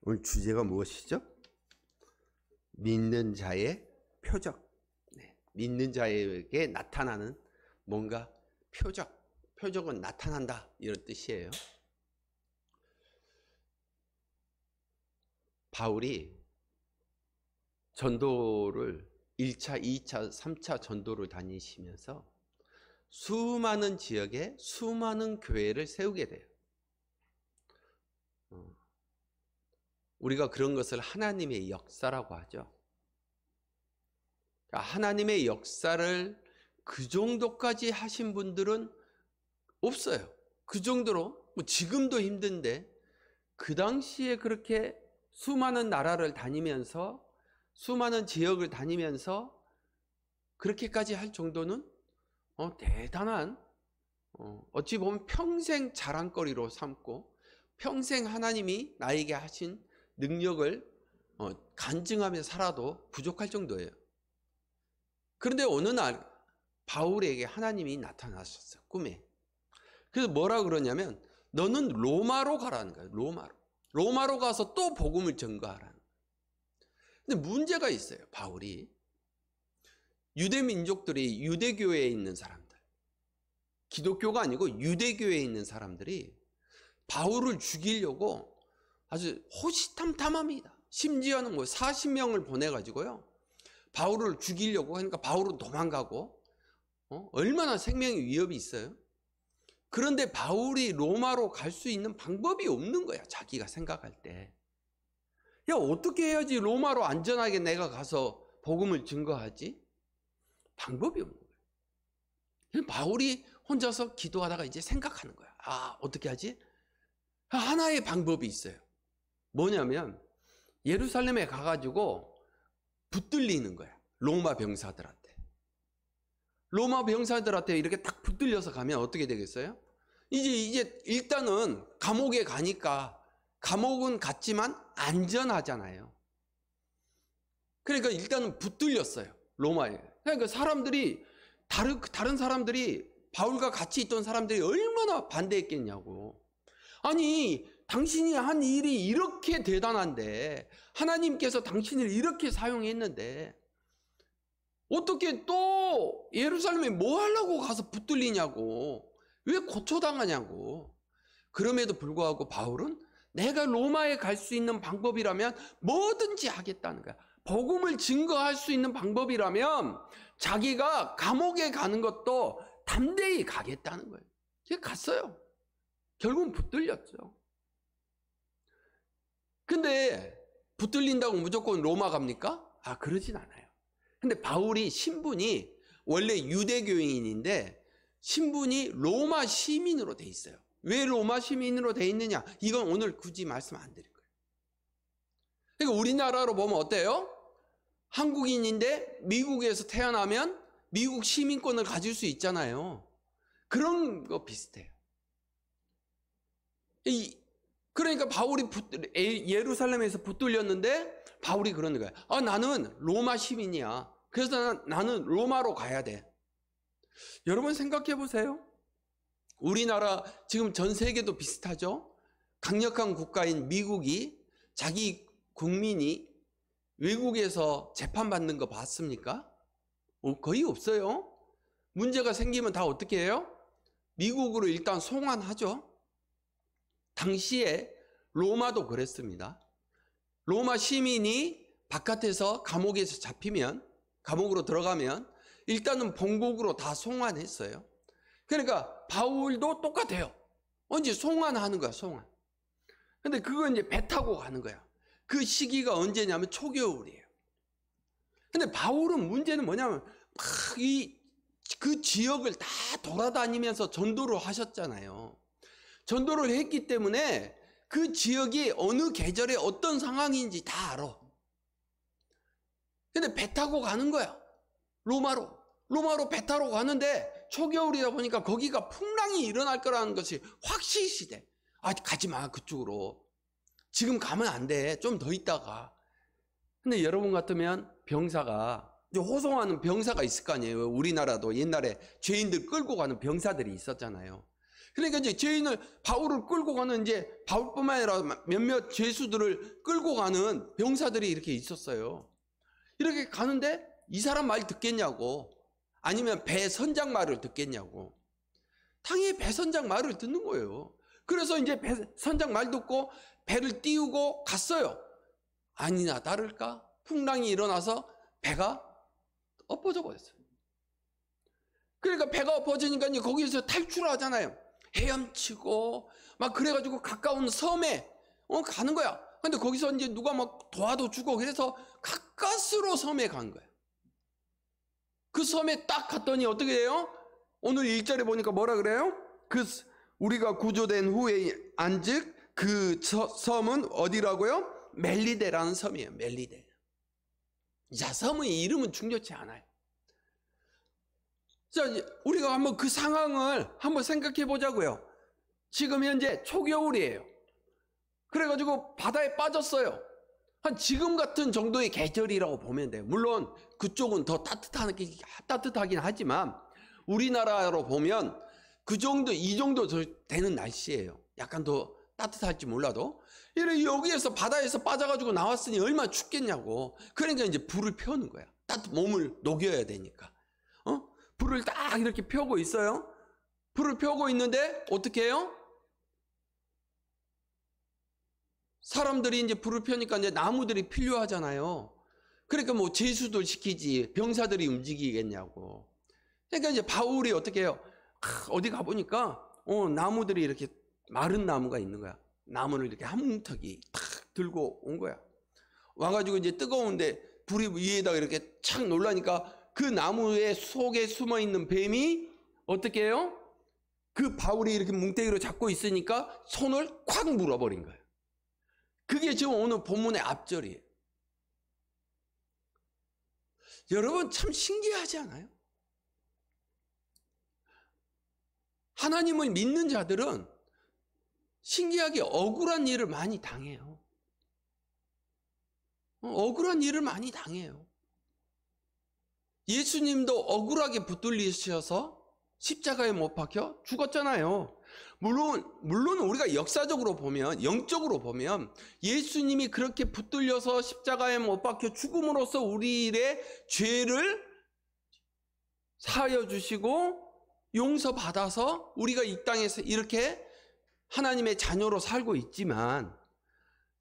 오늘 주제가 무엇이죠? 믿는 자의 표적. 믿는 자에게 나타나는 뭔가 표적. 표적은 나타난다, 이런 뜻이에요. 바울이 전도를 1차, 2차, 3차 전도를 다니시면서 수많은 지역에 수많은 교회를 세우게 돼요. 우리가 그런 것을 하나님의 역사라고 하죠. 하나님의 역사를 그 정도까지 하신 분들은 없어요. 그 정도로 지금도 힘든데 그 당시에 그렇게 수많은 나라를 다니면서 수많은 지역을 다니면서 그렇게까지 할 정도는 대단한, 어찌 보면 평생 자랑거리로 삼고 평생 하나님이 나에게 하신 능력을 간증하며 살아도 부족할 정도예요. 그런데 어느 날 바울에게 하나님이 나타나셨어요, 꿈에. 그래서 뭐라 그러냐면 너는 로마로 가라는 거예요. 로마로 가서 또 복음을 전거하라는 거예요. 근데 문제가 있어요. 바울이 유대 민족들이, 유대교회에 있는 사람들, 기독교가 아니고 유대교회에 있는 사람들이 바울을 죽이려고 아주 호시탐탐합니다. 심지어는 40명을 보내가지고요, 바울을 죽이려고 하니까 바울은 도망가고, 얼마나 생명의 위협이 있어요. 그런데 바울이 로마로 갈 수 있는 방법이 없는 거야, 자기가 생각할 때. 야, 어떻게 해야지 로마로 안전하게 내가 가서 복음을 증거하지? 방법이 없는 거예요. 바울이 혼자서 기도하다가 이제 생각하는 거야. 어떻게 하지? 하나의 방법이 있어요. 뭐냐면 예루살렘에 가가지고 붙들리는 거야. 로마 병사들한테. 로마 병사들한테 이렇게 딱 붙들려서 가면 어떻게 되겠어요? 이제 일단은 감옥에 가니까, 감옥은 같지만 안전하잖아요. 그러니까 일단은 붙들렸어요, 로마에. 그러니까 사람들이, 다른 사람들이, 바울과 같이 있던 사람들이 얼마나 반대했겠냐고. 아니, 당신이 한 일이 이렇게 대단한데, 하나님께서 당신을 이렇게 사용했는데 어떻게 또 예루살렘에 뭐 하려고 가서 붙들리냐고, 왜 고초당하냐고. 그럼에도 불구하고 바울은 내가 로마에 갈 수 있는 방법이라면 뭐든지 하겠다는 거야. 복음을 증거할 수 있는 방법이라면 자기가 감옥에 가는 것도 담대히 가겠다는 거예요. 갔어요. 결국은 붙들렸죠. 근데 붙들린다고 무조건 로마 갑니까? 그러진 않아요. 근데 바울이 신분이 원래 유대교인인데 신분이 로마 시민으로 돼 있어요. 왜 로마 시민으로 돼 있느냐? 이건 오늘 굳이 말씀 안 드릴 거예요. 그러니까 우리나라로 보면 어때요? 한국인인데 미국에서 태어나면 미국 시민권을 가질 수 있잖아요. 그런 거 비슷해요. 그러니까 바울이 예루살렘에서 붙들렸는데 바울이 그러는 거야. 나는 로마 시민이야. 그래서 나는 로마로 가야 돼. 여러분 생각해 보세요. 우리나라 지금 전 세계도 비슷하죠. 강력한 국가인 미국이 자기 국민이 외국에서 재판받는 거 봤습니까? 거의 없어요. 문제가 생기면 다 어떻게 해요? 미국으로 일단 송환하죠. 당시에 로마도 그랬습니다. 로마 시민이 바깥에서 감옥에서 잡히면, 감옥으로 들어가면 일단은 본국으로 다 송환했어요. 그러니까 바울도 똑같아요. 언제 송환하는 거야, 송환. 근데 그거 이제 배 타고 가는 거야. 그 시기가 언제냐면 초겨울이에요. 근데 바울은 문제는 뭐냐면 그 지역을 다 돌아다니면서 전도를 하셨잖아요. 전도를 했기 때문에 그 지역이 어느 계절에 어떤 상황인지 다 알아. 근데 배 타고 가는 거야. 로마로 배 타러 가는데 초겨울이다 보니까 거기가 풍랑이 일어날 거라는 것이 확실시 돼. 가지 마, 그쪽으로. 지금 가면 안 돼. 좀 더 있다가. 근데 여러분 같으면 병사가, 호송하는 병사가 있을 거 아니에요. 우리나라도 옛날에 죄인들 끌고 가는 병사들이 있었잖아요. 그러니까 이제 죄인을 바울을 끌고 가는 이제 바울뿐만 아니라 몇몇 죄수들을 끌고 가는 병사들이 이렇게 있었어요. 이렇게 가는데 이 사람 말 듣겠냐고, 아니면 배 선장 말을 듣겠냐고. 당연히 배 선장 말을 듣는 거예요. 그래서 이제 배 선장 말 듣고 배를 띄우고 갔어요. 아니나 다를까 풍랑이 일어나서 배가 엎어져 버렸어요. 그러니까 배가 엎어지니까 이제 거기서 탈출하잖아요. 헤엄치고 막 그래가지고 가까운 섬에 가는 거야. 근데 거기서 이제 누가 막 도와도 주고 그래서 가까스로 섬에 간 거야. 그 섬에 딱 갔더니 어떻게 돼요? 오늘 1절에 보니까 뭐라 그래요? 우리가 구조된 후에 안즉 그 섬은 어디라고요? 멜리데라는 섬이에요. 멜리데. 자, 섬의 이름은 중요치 않아요. 자, 우리가 한번 그 상황을 한번 생각해 보자고요. 지금 현재 초겨울이에요. 그래가지고 바다에 빠졌어요. 한 지금 같은 정도의 계절이라고 보면 돼요. 물론 그쪽은 더 따뜻하긴 하지만 우리나라로 보면 그 정도, 이 정도 되는 날씨예요. 약간 더 따뜻할지 몰라도. 여기에서 바다에서 빠져가지고 나왔으니 얼마나 춥겠냐고. 그러니까 이제 불을 펴는 거야. 몸을 녹여야 되니까. 불을 딱 이렇게 펴고 있어요. 불을 펴고 있는데 어떻게 해요? 사람들이 이제 불을 펴니까 이제 나무들이 필요하잖아요. 그러니까 뭐 제수도 시키지 병사들이 움직이겠냐고. 그러니까 이제 바울이 어떻게 해요? 어디 가보니까 나무들이 이렇게 마른 나무가 있는 거야. 나무를 이렇게 한 뭉텅이 탁 들고 온 거야. 와가지고 이제 뜨거운데 불이 위에다가 이렇게 착 놀라니까 그 나무의 속에 숨어 있는 뱀이 어떻게 해요? 그 바울이 이렇게 뭉태기로 잡고 있으니까 손을 콱 물어버린 거예요. 그게 지금 오늘 본문의 앞절이에요. 여러분 참 신기하지 않아요? 하나님을 믿는 자들은 신기하게 억울한 일을 많이 당해요. 억울한 일을 많이 당해요. 예수님도 억울하게 붙들리셔서 십자가에 못 박혀 죽었잖아요. 물론 우리가 역사적으로 보면, 영적으로 보면 예수님이 그렇게 붙들려서 십자가에 못 박혀 죽음으로써 우리의 죄를 사하여 주시고 용서받아서 우리가 이 땅에서 이렇게 하나님의 자녀로 살고 있지만,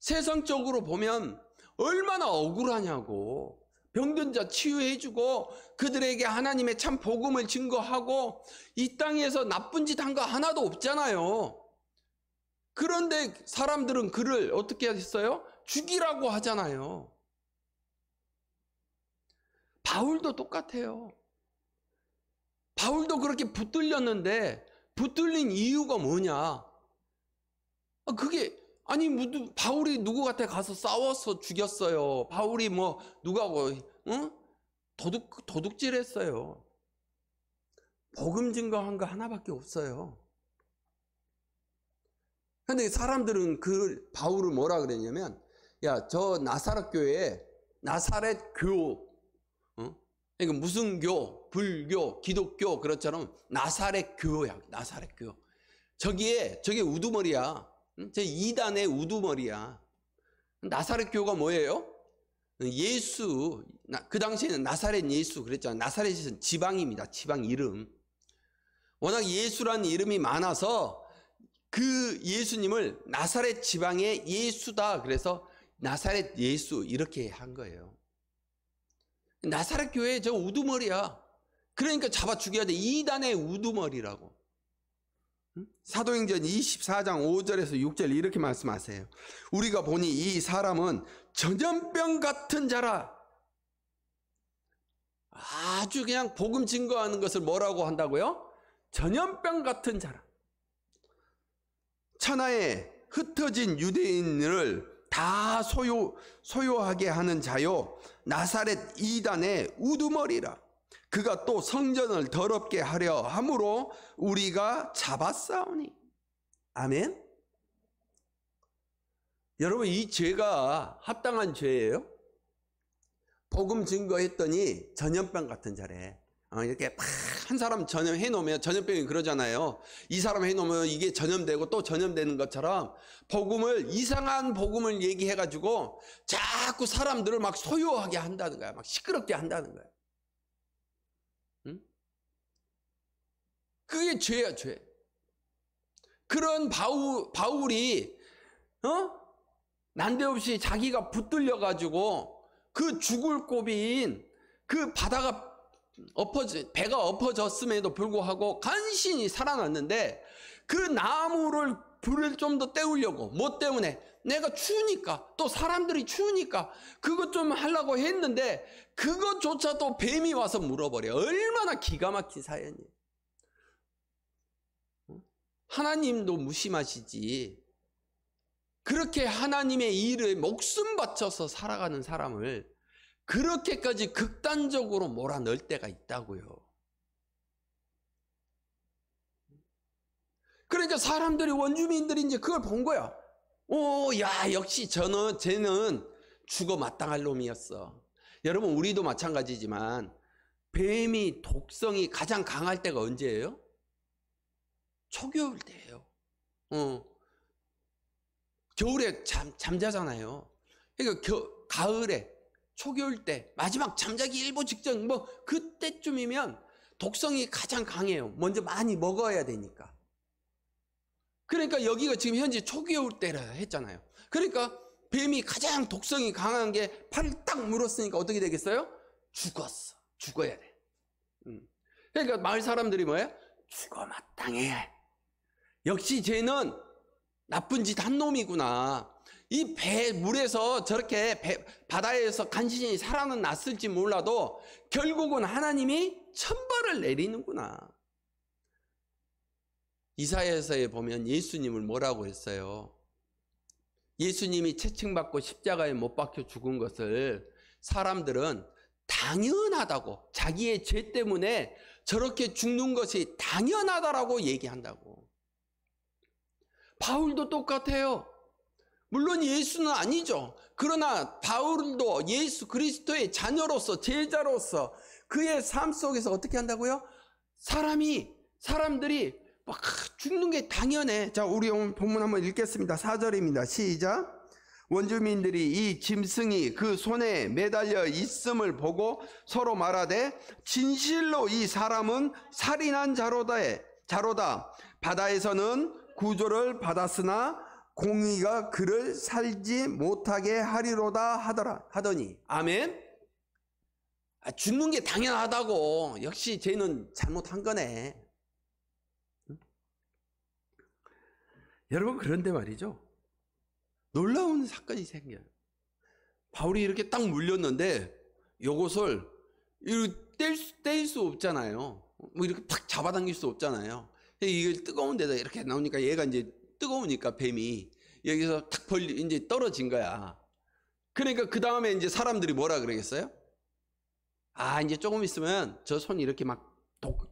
세상적으로 보면 얼마나 억울하냐고. 병든 자 치유해주고 그들에게 하나님의 참 복음을 증거하고 이 땅에서 나쁜 짓 한 거 하나도 없잖아요. 그런데 사람들은 그를 어떻게 했어요? 죽이라고 하잖아요. 바울도 똑같아요. 바울도 그렇게 붙들렸는데 붙들린 이유가 뭐냐? 그게 아니 바울이 누구한테 가서 싸워서 죽였어요. 바울이 뭐 누구하고 도둑질했어요. 복음 증거한 거 하나밖에 없어요. 근데 사람들은 그 바울을 뭐라 그랬냐면, 야, 저 나사렛 교회에 나사렛 교, 그러니까 무슨 교, 불교, 기독교 그렇처럼 나사렛 교야. 나사렛 교. 저게 우두머리야. 저 이단의 우두머리야. 나사렛 교가 뭐예요? 예수, 그 당시에는 나사렛 예수 그랬잖아요. 나사렛은 지방입니다. 지방 이름. 워낙 예수라는 이름이 많아서 그 예수님을 나사렛 지방의 예수다. 그래서 나사렛 예수 이렇게 한 거예요. 나사렛 교회 저 우두머리야. 그러니까 잡아 죽여야 돼. 이단의 우두머리라고. 사도행전 24장 5절에서 6절 이렇게 말씀하세요. 우리가 보니 이 사람은 전염병 같은 자라. 아주 그냥 복음 증거하는 것을 뭐라고 한다고요? 전염병 같은 자라. 천하에 흩어진 유대인을 다 소요하게 하는 자요, 나사렛 이단의 우두머리라. 그가 또 성전을 더럽게 하려 함으로 우리가 잡았사오니. 아멘. 여러분, 이 죄가 합당한 죄예요? 복음 증거했더니 전염병 같은 자래. 이렇게 막 한 사람 전염해 놓으면, 전염병이 그러잖아요. 이 사람 해 놓으면 이게 전염되고 또 전염되는 것처럼 이상한 복음을 얘기해 가지고 자꾸 사람들을 막 소요하게 한다는 거야. 막 시끄럽게 한다는 거야. 응? 그게 죄야, 죄. 그런 바울이 난데없이 자기가 붙들려 가지고 그 죽을 고비인 그 바다가 배가 엎어졌음에도 불구하고 간신히 살아났는데, 그 나무를 불을 좀 더 때우려고, 뭐 때문에? 내가 추우니까, 또 사람들이 추우니까 그것 좀 하려고 했는데 그것조차도 뱀이 와서 물어버려. 얼마나 기가 막힌 사연이에요. 하나님도 무심하시지. 그렇게 하나님의 일에 목숨 바쳐서 살아가는 사람을 그렇게까지 극단적으로 몰아넣을 때가 있다고요. 그러니까 사람들이, 원주민들이 이제 그걸 본 거야. 야, 역시 쟤는 죽어 마땅할 놈이었어. 여러분, 우리도 마찬가지지만 뱀이 독성이 가장 강할 때가 언제예요? 초겨울 때예요. 겨울에 잠자잖아요. 그러니까 가을에, 초겨울 때, 마지막 잠자기 일보 직전, 그때쯤이면 독성이 가장 강해요. 먼저 많이 먹어야 되니까. 그러니까 여기가 지금 현재 초겨울 때라 했잖아요. 그러니까 뱀이 가장 독성이 강한 게 팔을 딱 물었으니까 어떻게 되겠어요? 죽어야 돼. 그러니까 마을 사람들이 뭐예요? 죽어 마땅해. 역시 쟤는 나쁜 짓 한 놈이구나. 이 물에서 저렇게 바다에서 간신히 살아났을지 몰라도 결국은 하나님이 천벌을 내리는구나. 이사야서에 보면 예수님을 뭐라고 했어요? 예수님이 채찍맞고 십자가에 못 박혀 죽은 것을 사람들은 당연하다고, 자기의 죄 때문에 저렇게 죽는 것이 당연하다라고 얘기한다고. 바울도 똑같아요. 물론 예수는 아니죠. 그러나 바울도 예수 그리스도의 자녀로서, 제자로서 그의 삶 속에서 어떻게 한다고요? 사람들이 막 죽는 게 당연해. 자, 우리 오늘 본문 한번 읽겠습니다. 4절입니다. 시작. 원주민들이 이 짐승이 그 손에 매달려 있음을 보고 서로 말하되, 진실로 이 사람은 살인한 자로다. 바다에서는 구조를 받았으나 공의가 그를 살지 못하게 하리로다 하더니. 아멘. 죽는 게 당연하다고. 역시 쟤는 잘못한 거네. 여러분, 그런데 말이죠, 놀라운 사건이 생겨요. 바울이 이렇게 딱 물렸는데 요것을 뗄 수 없잖아요. 이렇게 탁 잡아당길 수 없잖아요. 이게 뜨거운 데다 이렇게 나오니까 얘가 이제 뜨거우니까 뱀이 여기서 탁 이제 떨어진 거야. 그러니까 그 다음에 이제 사람들이 뭐라 그러겠어요? 이제 조금 있으면 저 손이 이렇게 막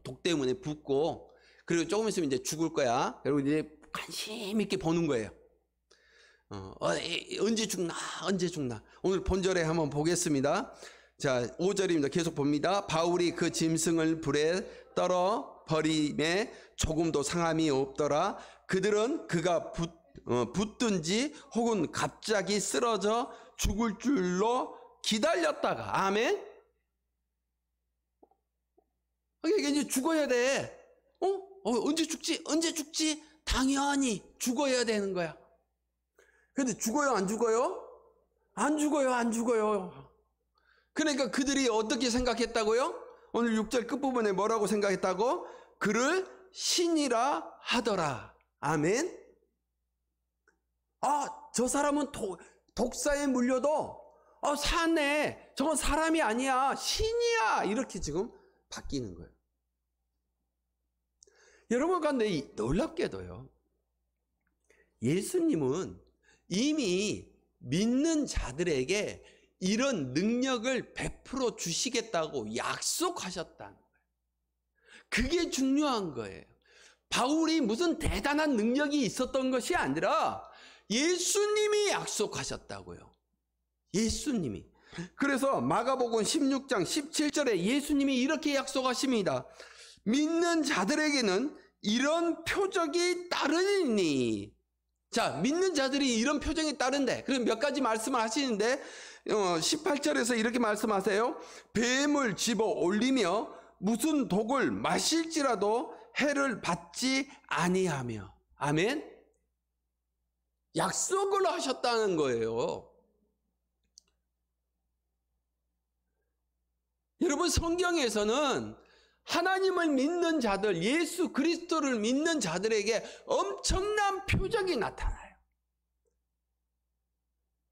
독 때문에 붓고, 그리고 조금 있으면 이제 죽을 거야. 그리고 이제 관심 있게 보는 거예요. 언제 죽나. 오늘 본절에 한번 보겠습니다. 자, 5절입니다. 계속 봅니다. 바울이 그 짐승을 불에 떨어 버림에 조금도 상함이 없더라. 그들은 그가 붙든지 혹은 갑자기 쓰러져 죽을 줄로 기다렸다가. 아멘. 이게 이제 죽어야 돼. 언제 죽지? 당연히 죽어야 되는 거야. 근데 죽어요, 안 죽어요? 안 죽어요. 그러니까 그들이 어떻게 생각했다고요? 오늘 6절 끝부분에 뭐라고 생각했다고? 그를 신이라 하더라. 아멘. 저 사람은 독사에 물려도 사네. 저건 사람이 아니야. 신이야. 이렇게 지금 바뀌는 거예요. 여러분, 그런데 놀랍게도요, 예수님은 이미 믿는 자들에게 이런 능력을 베풀어 주시겠다고 약속하셨다는 거예요. 그게 중요한 거예요. 바울이 무슨 대단한 능력이 있었던 것이 아니라 예수님이 약속하셨다고요. 예수님이. 그래서 마가복음 16장 17절에 예수님이 이렇게 약속하십니다. 믿는 자들에게는 이런 표적이 따르니. 자, 믿는 자들이 이런 표적이 따른대. 그럼 몇 가지 말씀을 하시는데 18절에서 이렇게 말씀하세요. 뱀을 집어 올리며 무슨 독을 마실지라도 해를 받지 아니하며. 아멘. 약속을 하셨다는 거예요. 여러분, 성경에서는 하나님을 믿는 자들, 예수 그리스도를 믿는 자들에게 엄청난 표적이 나타나요.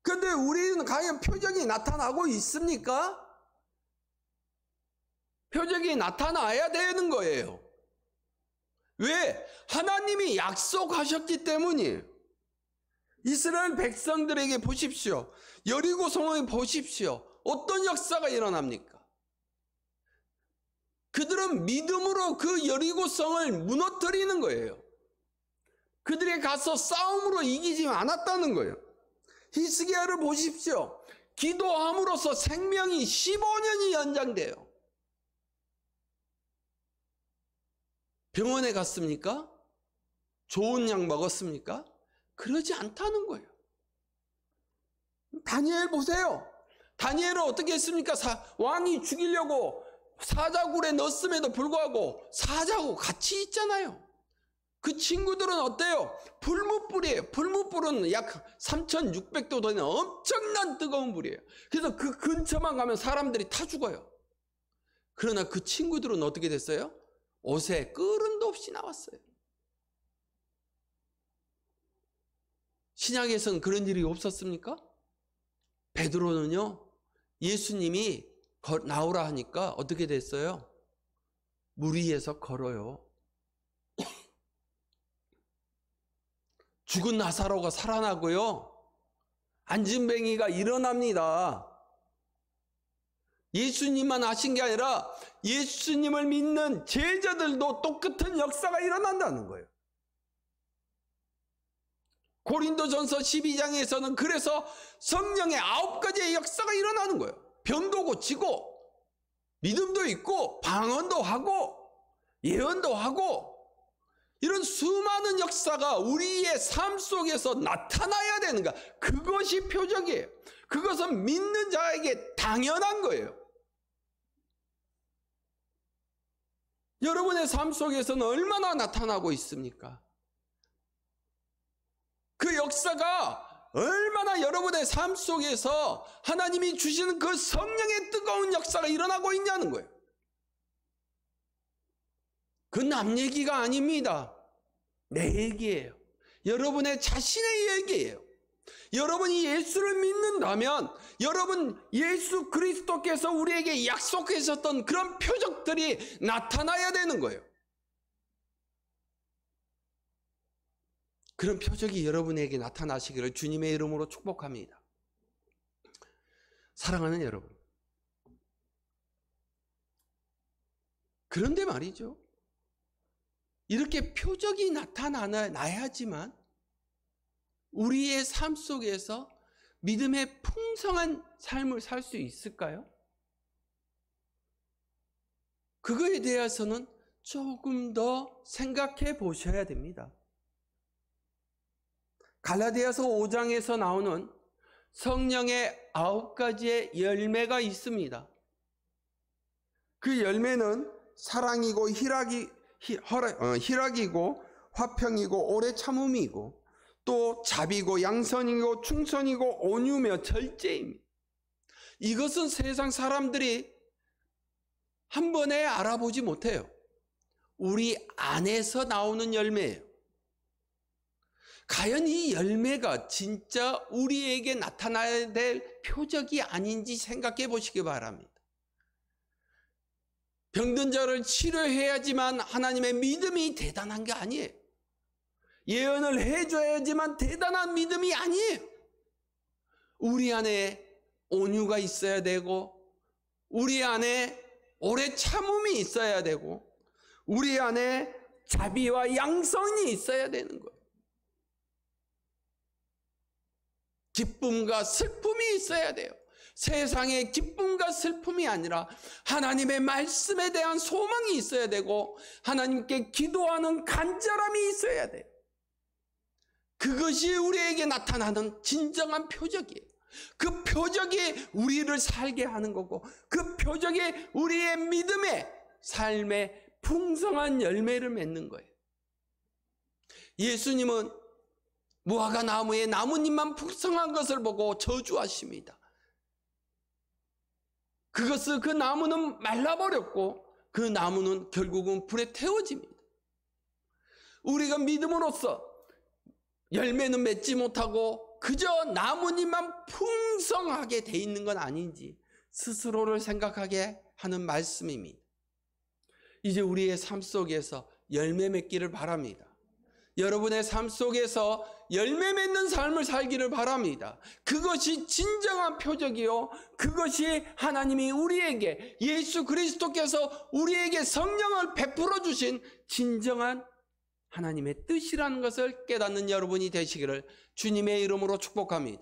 그런데 우리는 과연 표적이 나타나고 있습니까? 표적이 나타나야 되는 거예요. 왜? 하나님이 약속하셨기 때문이에요. 이스라엘 백성들에게 보십시오. 여리고 성에 보십시오. 어떤 역사가 일어납니까? 그들은 믿음으로 그 여리고성을 무너뜨리는 거예요. 그들이 가서 싸움으로 이기지 않았다는 거예요. 히스기야를 보십시오. 기도함으로써 생명이 15년이 연장돼요. 병원에 갔습니까? 좋은 약 먹었습니까? 그러지 않다는 거예요. 다니엘 보세요. 다니엘은 어떻게 했습니까? 왕이 죽이려고 사자굴에 넣었음에도 불구하고 사자하고 같이 있잖아요. 그 친구들은 어때요? 불뭇불이에요. 불뭇불은 약 3600도 되는 엄청난 뜨거운 불이에요. 그래서 그 근처만 가면 사람들이 타 죽어요. 그러나 그 친구들은 어떻게 됐어요? 옷에 끄름도 없이 나왔어요. 신약에서는 그런 일이 없었습니까? 베드로는요, 예수님이 나오라 하니까 어떻게 됐어요? 물 위에서 걸어요. 죽은 나사로가 살아나고요, 안진뱅이가 일어납니다. 예수님만 하신 게 아니라 예수님을 믿는 제자들도 똑같은 역사가 일어난다는 거예요. 고린도전서 12장에서는 그래서 성령의 9가지의 역사가 일어나는 거예요. 병도 고치고, 믿음도 있고, 방언도 하고, 예언도 하고, 이런 수많은 역사가 우리의 삶 속에서 나타나야 되는 거야. 그것이 표적이에요. 그것은 믿는 자에게 당연한 거예요. 여러분의 삶 속에서는 얼마나 나타나고 있습니까? 그 역사가 얼마나 여러분의 삶 속에서 하나님이 주시는 그 성령의 뜨거운 역사가 일어나고 있냐는 거예요. 그 남 얘기가 아닙니다. 내 얘기예요. 여러분의 자신의 얘기예요. 여러분이 예수를 믿는다면 여러분 예수 그리스도께서 우리에게 약속하셨던 그런 표적들이 나타나야 되는 거예요. 그런 표적이 여러분에게 나타나시기를 주님의 이름으로 축복합니다. 사랑하는 여러분, 그런데 말이죠, 이렇게 표적이 나타나야지만 우리의 삶 속에서 믿음의 풍성한 삶을 살 수 있을까요? 그거에 대해서는 조금 더 생각해 보셔야 됩니다. 갈라디아서 5장에서 나오는 성령의 9가지의 열매가 있습니다. 그 열매는 사랑이고 희락이고 화평이고 오래 참음이고 또 자비고 양선이고 충선이고 온유며 절제입니다. 이것은 세상 사람들이 한 번에 알아보지 못해요. 우리 안에서 나오는 열매예요. 과연 이 열매가 진짜 우리에게 나타나야 될 표적이 아닌지 생각해 보시기 바랍니다. 병든 자를 치료해야지만 하나님의 믿음이 대단한 게 아니에요. 예언을 해줘야지만 대단한 믿음이 아니에요. 우리 안에 온유가 있어야 되고, 우리 안에 오래 참음이 있어야 되고, 우리 안에 자비와 양선이 있어야 되는 거예요. 기쁨과 슬픔이 있어야 돼요. 세상의 기쁨과 슬픔이 아니라 하나님의 말씀에 대한 소망이 있어야 되고 하나님께 기도하는 간절함이 있어야 돼요. 그것이 우리에게 나타나는 진정한 표적이에요. 그 표적이 우리를 살게 하는 거고 그 표적이 우리의 믿음의 삶의 풍성한 열매를 맺는 거예요. 예수님은 무화과 나무의 나뭇잎만 풍성한 것을 보고 저주하십니다. 그 나무는 말라버렸고 그 나무는 결국은 불에 태워집니다. 우리가 믿음으로써 열매는 맺지 못하고 그저 나뭇잎만 풍성하게 돼 있는 건 아닌지 스스로를 생각하게 하는 말씀입니다. 이제 우리의 삶 속에서 열매 맺기를 바랍니다. 여러분의 삶 속에서 열매 맺는 삶을 살기를 바랍니다. 그것이 진정한 표적이요, 그것이 하나님이 우리에게, 예수 그리스도께서 우리에게 성령을 베풀어 주신 진정한 하나님의 뜻이라는 것을 깨닫는 여러분이 되시기를 주님의 이름으로 축복합니다.